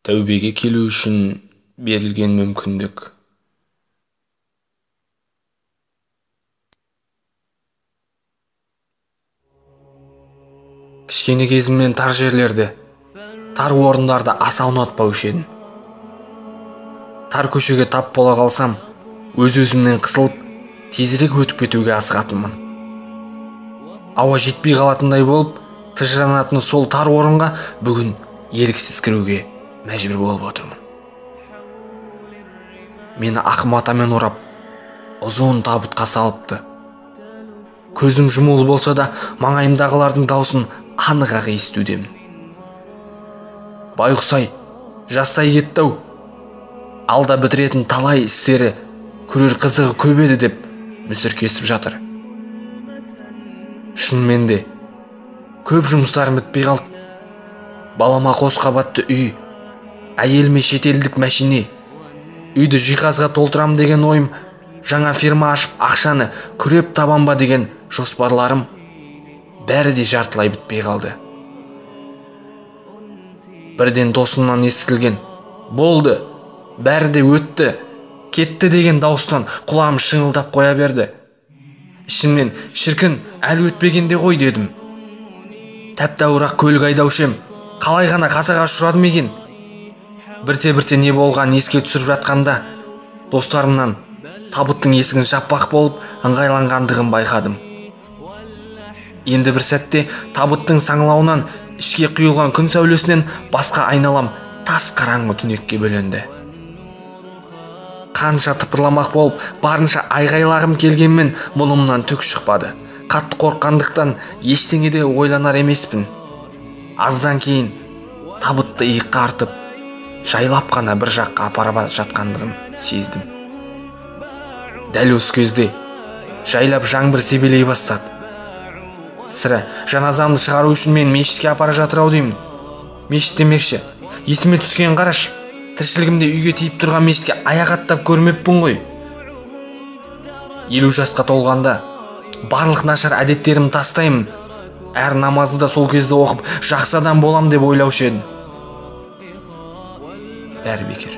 Тәубеге келу үшін берілген мүмкіндік. Кішкене кезімнен тар жерлерді, тар орындарды аса ұнатпаушы едім. Тар көшеге тап бола қалсам, өз-өзімнен қысылып, тезірек өтіп кетуге асығатынмын. Ауа жетпей қалатындай болып, тыжыранатын сол тар орынға бүгін еріксіз кіруге мәжбүр болып отырмын. Мені ақ матамен орап, ұзын табытқа салыпты. Көзім жұмулы болса да, маңайымдағылардың даусын анық-ақ естудемін. Байғұс-ай, жастай кетті-ау. Алда бітіретін талай істері көрер қызығы көп еді деп мүсіркесіп жатыр. Шынымен де көп жұмыстарым бітпей қалды. Балама қос қабатты үй, әйеліме шетелдік мәшине, үйді жиһазға толтырам деген ойым, жаңа фирма ашып ақшаны күреп табам ба деген жоспарларым бәрі де жартылай бітпей қалды. Бірден досымнан естілген "болды, бәрі де өтті, кетті" деген дауыстан құлағым шыңылдап қоя берді. Ішімнен шіркін әлі өтпегенде ғой дедім. Тәп-тәуір көлік айдаушы ем, қалай ғана қазаға ұшырадым екен. Бірте-бірте не болған еске түсіріп жатқанда, достарымнан табыттың есігін жаппақ болып ыңғайланғандығын байқадым. Енді бір сәтте табыттың саңлауынан ішке құйылған күн сәулесінен басқа айналам тас қараңғы түнекке бөленді. Қанша тыпырламақ болып, барынша айғайлағым келгенмен мұнымнан түк шықпады. Қатты қорққандықтан ештеңе де ойланар емеспін. Аздан кейін табытты иыққа артып, жайлап қана бір жаққа апарып жатқандығын сездім. Дәл осы кезде жайлап жаңбыр себелей бастады. Сірә жаназамды шығару үшін мен мешітке апара жатыр-ау деймін. Мешіт демекші, есіме түскен қараш, тіршілігімде үйге тиіп тұрған мешітке аяқ аттап көрмеппін ғой. 50 жасқа толғанда барлық нашар әдеттерімді тастаймын. Әр намазды да сол кезде оқып, жақсы адам болам деп ойлаушы едім. Бәрі бекер.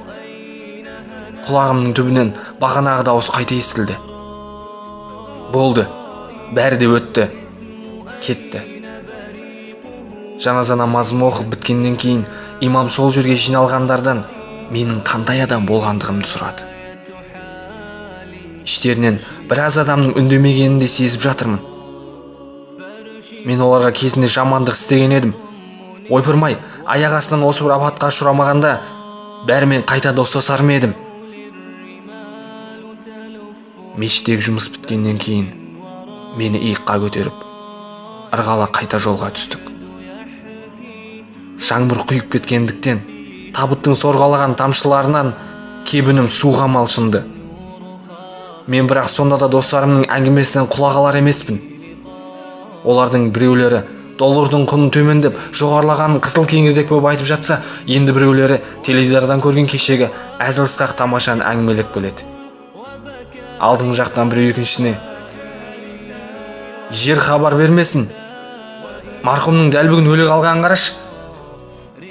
Құлағымның түбінен бағанағы дауыс қайта естілді. Болды, бәрі де өтті, кетті. Жаназа намазым оқып біткеннен кейін имам сол жерге жиналғандардан менің қандай адам болғандығымды сұрады. Іштерінен біраз адамның үндемегенін де сезіп жатырмын. Мен оларға кезінде жамандық істеген едім. Ойпырмай, аяқ астынан осы бір апатқа ұшырамағанда бәрімен қайта достасар ма едім. Мешіттегі жұмыс біткеннен кейін мені иыққа көтеріп, ырғала қайта жолға түстік. Жаңбыр құйып кеткендіктен табыттың сорғалаған тамшыларынан кебінім суға малшынды. Мен бірақ сонда да достарымның әңгімесінен құлақ алар емеспін. Олардың біреулері доллардың құнын төмендеп жоғарылағанын қызыл кеңірдек болып айтып жатса, енді біреулері теледидардан көрген кешегі әзіл-сықақ тамашаны әңгімелеп келеді. Алдың жақтан біреу екіншісіне: "Жер хабар бермесін. Марқұмның дәл бүгін өле қалғанын қараш.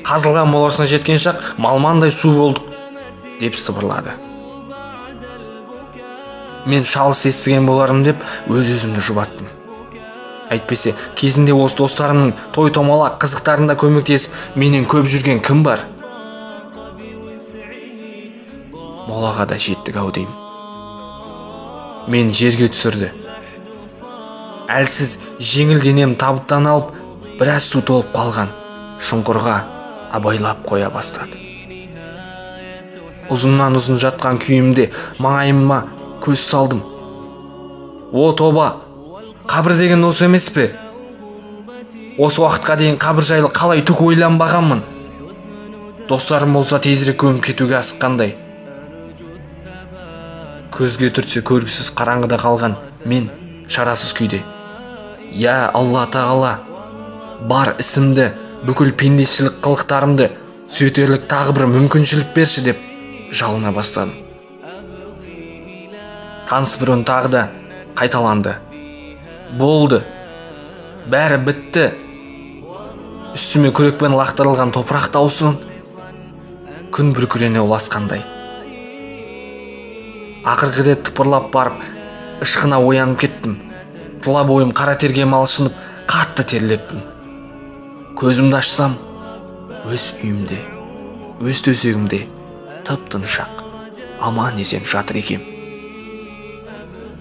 Қазылған моласына жеткен шақ малмандай су болдық" деп сыбырлады. Мен шалыс естіген боларым деп өз-өзімді жұбаттым. Әйтпесе, кезінде осы достарымның той-томалақ қызықтарында көмектесіп, менен көп жүрген кім бар? Молаға да жеттік-ау деймін. Мен жерге түсірді. Әлсіз жеңіл денем табыттан алып, біраз су толып қалған шұңқырға абайлап қоя бастады. Ұзыннан ұзын жатқан күйімде маңайыма көз салдым. О тоба, қабір деген осы емес пе? Осы уақытқа дейін қабір жайлы қалай түк ойланбағанмын. Достарым болса тезірек көміп кетуге асыққандай. Көзге түртсе көргісіз қараңғыда қалған мен шарасыз күйде: "Я Алла Тағала, бар ісімді, бүкіл пендешілік қылықтарымды сөйтерлік тағы бір мүмкіншілік берші" деп жалына бастадым. Таныс бір үн тағы да қайталанды: "Болды, бәрі бітті." Үстіме күрекпен лақтырылған топырақ даусын күн бүркірене ұласқандай. Ақырғы рет тыпырлап барып, ышқына оянып кеттім. Тұла бойым қара терге малшынып, қатты терлеппін. Көзімді ашсам, өз үйімде, өз төсегімде тып-тыныш, аман есен жатыр екем.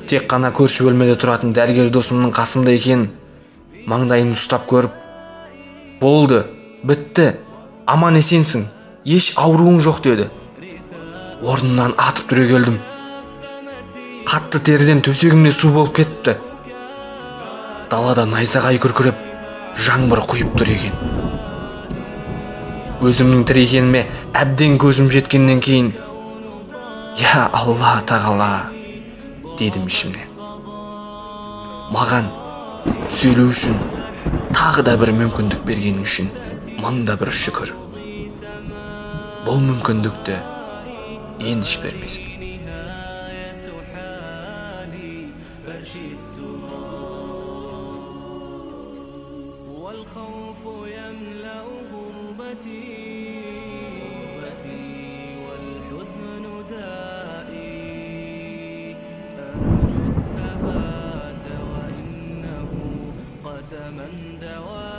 Тек қана көрші бөлмеде тұратын дәрігер досымның қасымда екен, маңдайын ұстап көріп, болды, бітті, аман есенсің, еш ауруың жоқ деді. Орнымнан атып түрегелдім. Қатты терден төсегімде су болып кетті. Далада найзағай күркіреп, жаңбыр құйып тұр екен. Өзімнің тірі екеніме әбден көзім жеткеннен кейін, «Я Алла тағала», дедім ішімнен. Маған сөйлеу үшін тағы да бір мүмкіндік бергенің үшін мыңда бір шүкір. Бұл мүмкіндікті енді жібермесін. والخوف يملأ غربتي والحزن دائي أرجو الثبات وإنه قسما دوائي